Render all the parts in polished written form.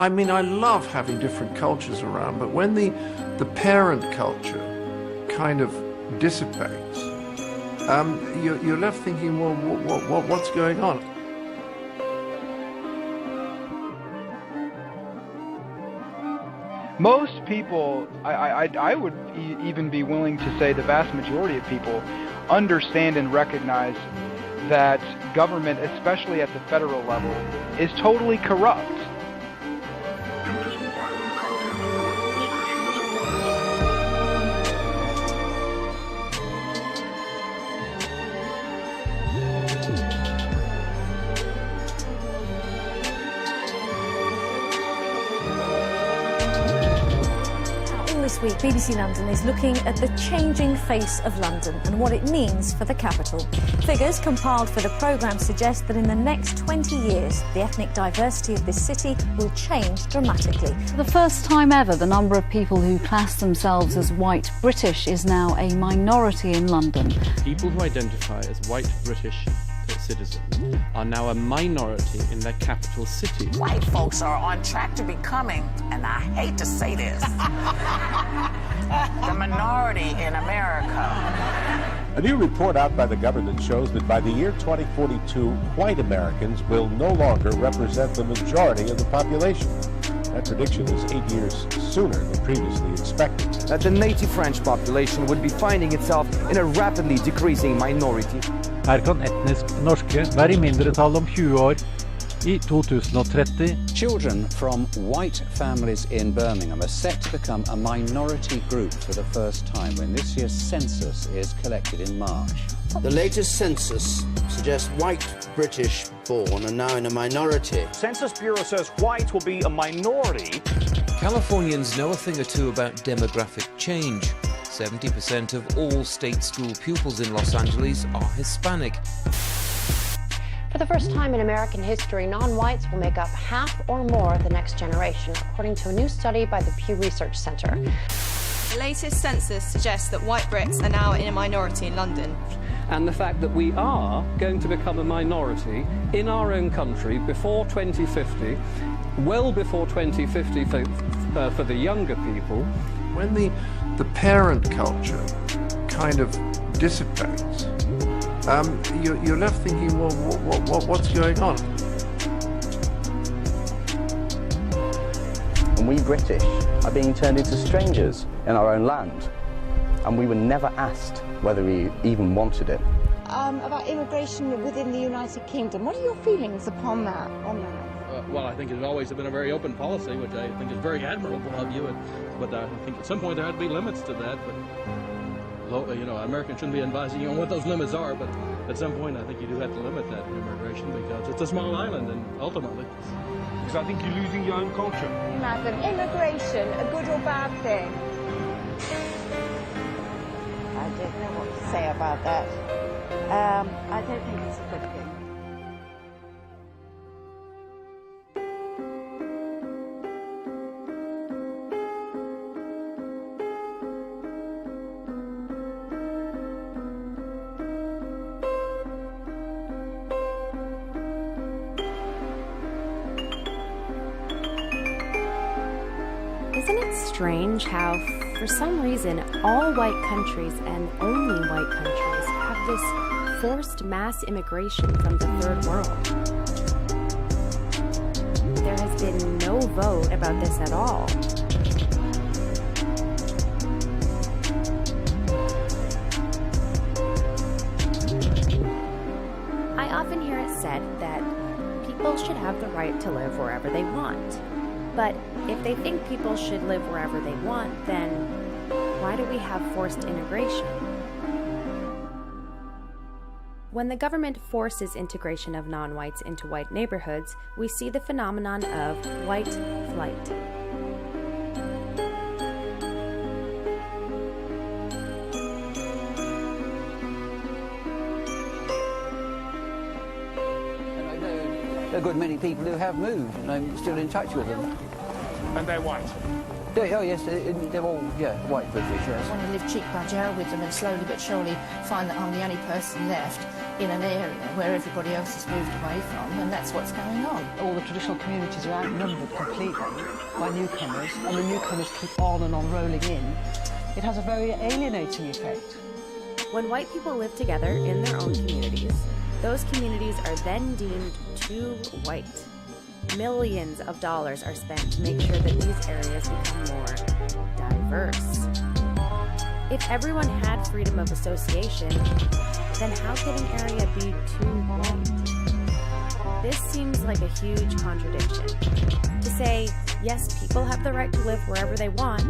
I mean, I love having different cultures around, but when the parent culture kind of dissipates, you're left thinking, well, what's going on? Most people, I would even be willing to say the vast majority of people understand and recognize that government, especially at the federal level, is totally corrupt. This week, BBC London is looking at the changing face of London and what it means for the capital. Figures compiled for the programme suggest that in the next 20 years, the ethnic diversity of this city will change dramatically. For the first time ever, the number of people who class themselves as white British is now a minority in London. People who identify as white British citizens are now a minority in their capital city. White folks are on track to becoming, and I hate to say this, the minority in America. A new report out by the government shows that by the year 2042, white Americans will no longer represent the majority of the population. That prediction is 8 years sooner than previously expected. That the native French population would be finding itself in a rapidly decreasing minority. Her kan etnisk norske være i mindretall om 20 år i 2030. Children from white families in Birmingham are set to become a minority group for the first time when this year's census is collected in March. The latest census suggests white British born are now in a minority. Census Bureau says whites will be a minority. Californians know a thing or two about demographic change. 70% of all state school pupils in Los Angeles are Hispanic. For the first time in American history, non-whites will make up half or more of the next generation, according to a new study by the Pew Research Center. The latest census suggests that white Brits are now in a minority in London. And the fact that we are going to become a minority in our own country before 2050, well before 2050 for the younger people. When the parent culture kind of dissipates, you're left thinking, well, what's going on? And we British are being turned into strangers in our own land, and we were never asked whether we even wanted it. About immigration within the United Kingdom, what are your feelings upon that? Well, I think it's always been a very open policy, which I think is very admirable of you. But I think at some point there had to be limits to that. But you know, Americans shouldn't be advising you on what those limits are. But at some point, I think you do have to limit that immigration because it's a small island, and ultimately, because I think you're losing your own culture. Madam, immigration, a good or bad thing? I don't know what to say about that. I don't think it's a good thing. Isn't it strange how, for some reason, all white countries and only white countries have this forced mass immigration from the third world? There has been no vote about this at all. I often hear it said that people should have the right to live wherever they want. But if they think people should live wherever they want, then why do we have forced integration? When the government forces integration of non-whites into white neighborhoods, we see the phenomenon of white flight. There are a good many people who have moved, and I'm still in touch with them. And they're white? Oh yes, they're all, white British, yes. I want to live cheek by jowl with them and slowly but surely find that I'm the only person left in an area where everybody else has moved away from, and that's what's going on. All the traditional communities are outnumbered completely by newcomers, and the newcomers keep on and on rolling in. It has a very alienating effect. When white people live together in their own communities, those communities are then deemed too white. Millions of dollars are spent to make sure that these areas become more diverse. If everyone had freedom of association, then how could an area be too white? This seems like a huge contradiction. To say, yes, people have the right to live wherever they want,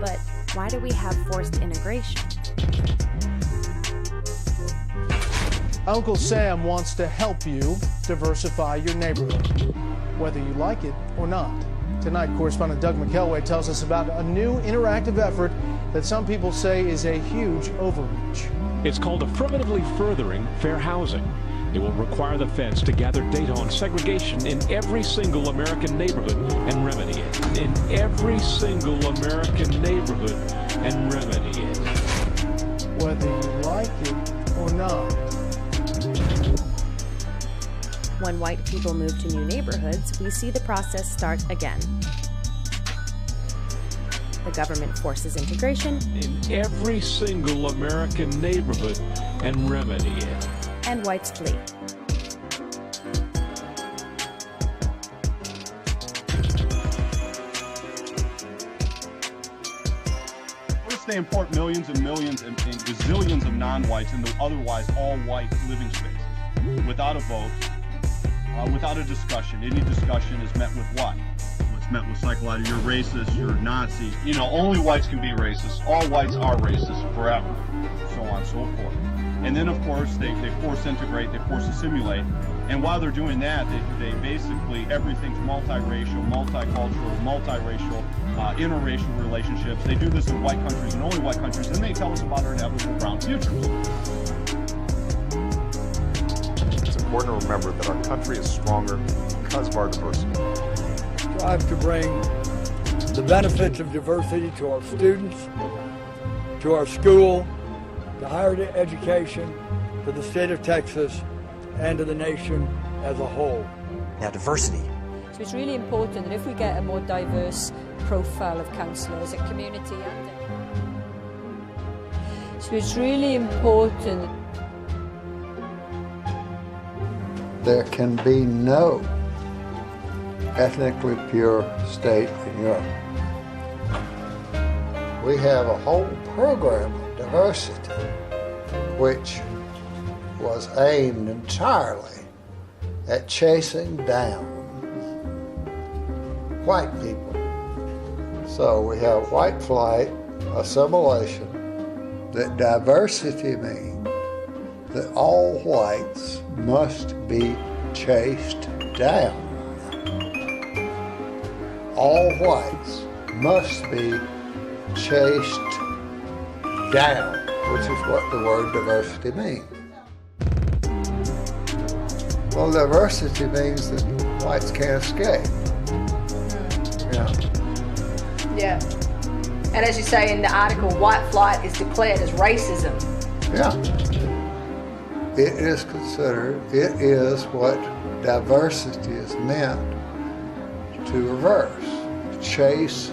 but why do we have forced integration? Uncle Sam wants to help you diversify your neighborhood, whether you like it or not. Tonight, correspondent Doug McElway tells us about a new interactive effort that some people say is a huge overreach. It's called Affirmatively Furthering Fair Housing. It will require the feds to gather data on segregation in every single American neighborhood and remedy it. In every single American neighborhood and remedy it. Whether you like it or not. When white people move to new neighborhoods, we see the process start again. The government forces integration. In every single American neighborhood and remedy it. And whites flee. First, they import millions and millions and gazillions of non-whites into otherwise all-white living spaces without a vote, without a discussion. Any discussion is met with what? It's met with psychological, you're racist, you're Nazis. You know, only whites can be racist. All whites are racist forever. So on and so forth. And then, of course, they force integrate, they force assimilate. And while they're doing that, they basically, everything's multiracial, multicultural, multiracial, interracial relationships. They do this in white countries and only white countries, and they tell us about our inevitable brown futures. It's important to remember that our country is stronger because of our diversity. Strive to bring the benefits of diversity to our students, to our school, to higher education, to the state of Texas, and to the nation as a whole. Now, diversity. So it's really important that if we get a more diverse profile of councillors at community and... So it's really important. There can be no ethnically pure state in Europe. We have a whole program of diversity which was aimed entirely at chasing down white people. So we have white flight, assimilation, that diversity means that all whites must be chased down. All whites must be chased down, which is what the word diversity means. Well, diversity means that whites can't escape. Yeah. And as you say in the article, white flight is declared as racism. Yeah. It is considered, it is what diversity is meant to reverse. Chase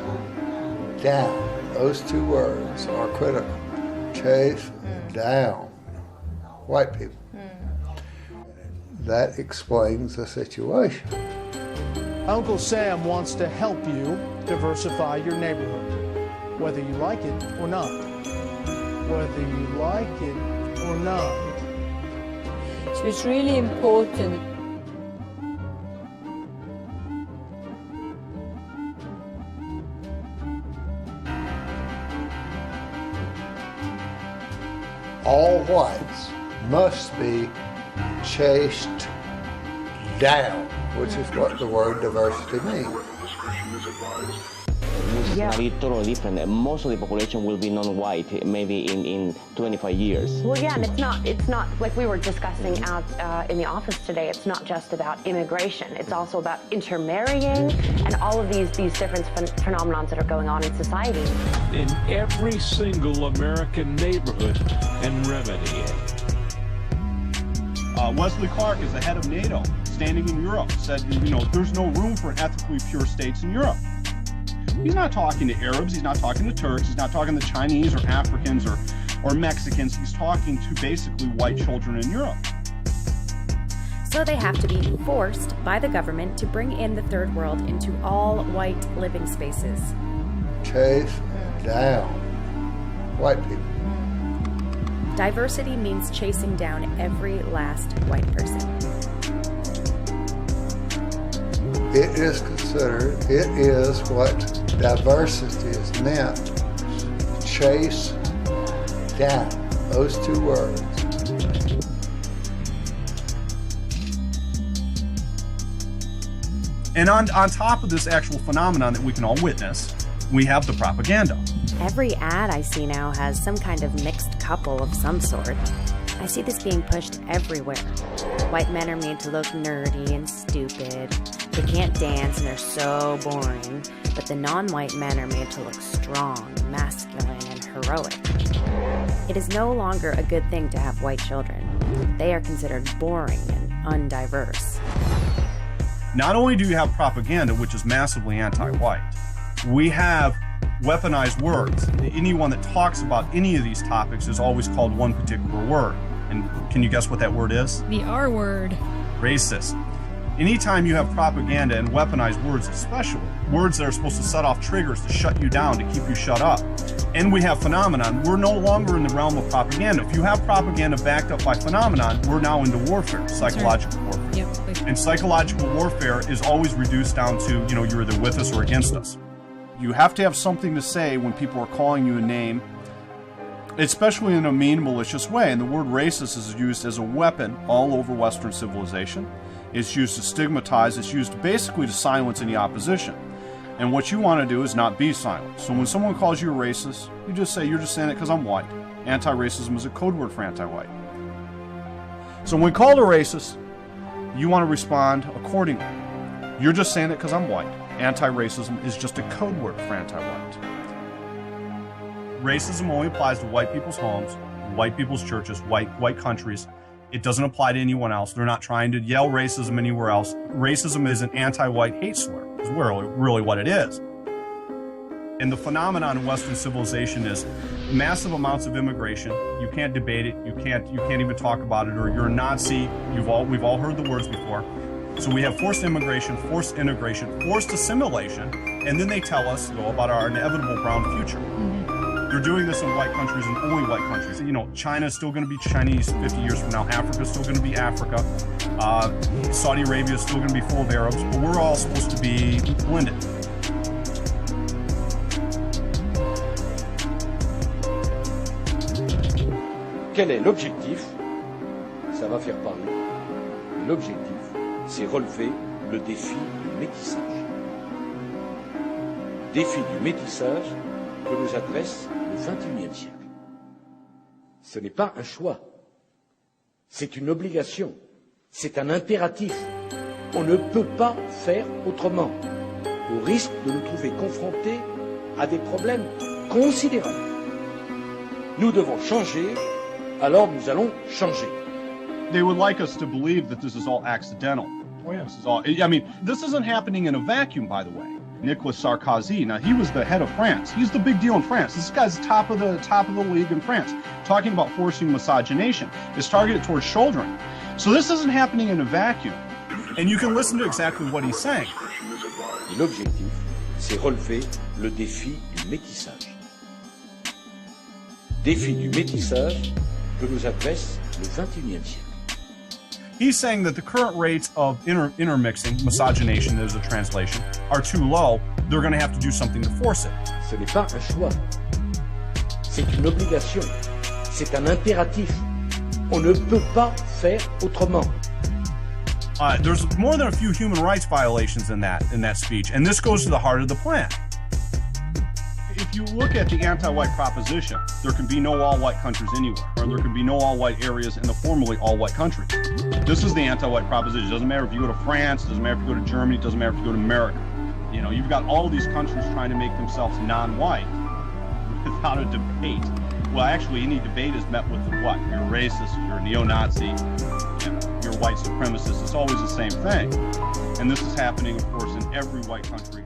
down. Those two words are critical. Chase down white people. That explains the situation. Uncle Sam wants to help you diversify your neighborhood, whether you like it or not. Whether you like it or not. So it's really important. All whites must be chased down, which is what the word diversity means. This is going to be totally different. Most of the population will be non-white, maybe in 25 years. Well, yeah, and it's not like we were discussing out in the office today. It's not just about immigration. It's also about intermarrying and all of these different phenomenons that are going on in society. In every single American neighborhood and remedy it. Wesley Clark is the head of NATO, standing in Europe, said, there's no room for ethically pure states in Europe. He's not talking to Arabs, he's not talking to Turks, he's not talking to Chinese or Africans or Mexicans, he's talking to basically white children in Europe. So they have to be forced by the government to bring in the third world into all white living spaces. Chase down white people. Diversity means chasing down every last white person. It is what diversity is meant. Chase down. Those two words. And on top of this actual phenomenon that we can all witness, we have the propaganda. Every ad I see now has some kind of mixed couple of some sort. I see this being pushed everywhere. White men are made to look nerdy and stupid. They can't dance and they're so boring. But the non-white men are made to look strong, masculine, and heroic. It is no longer a good thing to have white children. They are considered boring and undiverse. Not only do you have propaganda, which is massively anti-white, we have weaponized words. Anyone that talks about any of these topics is always called one particular word. And can you guess what that word is? The R word. Racist. Anytime you have propaganda and weaponized words especially, words that are supposed to set off triggers to shut you down, to keep you shut up, and we have phenomenon, we're no longer in the realm of propaganda. If you have propaganda backed up by phenomenon, we're now into warfare, psychological warfare. Yep. And psychological warfare is always reduced down to, you're either with us or against us. You have to have something to say when people are calling you a name, especially in a mean, malicious way. And the word racist is used as a weapon all over Western civilization. It's used to stigmatize. It's used basically to silence any opposition. And what you want to do is not be silent. So when someone calls you a racist, you just say, you're just saying it because I'm white. Anti-racism is a code word for anti-white. So when called a racist, you want to respond accordingly. You're just saying it because I'm white. Anti-racism is just a code word for anti-white. Racism only applies to white people's homes, white people's churches, white countries. It doesn't apply to anyone else. They're not trying to yell racism anywhere else. Racism is an anti-white hate slur, is really what it is. And the phenomenon in Western civilization is massive amounts of immigration. You can't debate it. You can't even talk about it, or you're a Nazi. We've all heard the words before. So we have forced immigration, forced integration, forced assimilation, and then they tell us about our inevitable brown future. They're doing this in white countries and only white countries. China's still going to be Chinese 50 years from now. Africa's still going to be Africa. Saudi Arabia is still going to be full of Arabs. But we're all supposed to be blended. Quel est l'objectif? Ça va faire parler. L'objectif, c'est relever le défi du métissage. Défi du métissage que nous adresse le XXIe siècle. Ce n'est pas un choix, c'est une obligation, c'est un impératif. On ne peut pas faire autrement, au risque de nous trouver confrontés à des problèmes considérables. Nous devons changer, alors nous allons changer. They would like us to believe that this is all accidental. Oh, yeah. This isn't happening in a vacuum, by the way. Nicolas Sarkozy, now he was the head of France. He's the big deal in France. This guy's top of the league in France. Talking about forcing miscegenation. It's targeted towards children. So this isn't happening in a vacuum. And you can listen to exactly what he's saying. L'objectif, c'est relever le défi du métissage. Défi du métissage que nous adresse le XXIe siècle. He's saying that the current rates of intermixing, miscegenation, there's a translation, are too low. They're going to have to do something to force it. Ce n'est pas un choix. C'est une obligation. C'est un impératif. On ne peut pas faire autrement. There's more than a few human rights violations in that speech, and this goes to the heart of the plan. If you look at the anti-white proposition, there can be no all-white countries anywhere, or there can be no all-white areas in the formerly all-white country. This is the anti-white proposition. It doesn't matter if you go to France, it doesn't matter if you go to Germany, it doesn't matter if you go to America. You've got all of these countries trying to make themselves non-white without a debate. Well, actually, any debate is met with what? You're a racist, you're a neo-Nazi, you're white supremacists. It's always the same thing. And this is happening, of course, in every white country.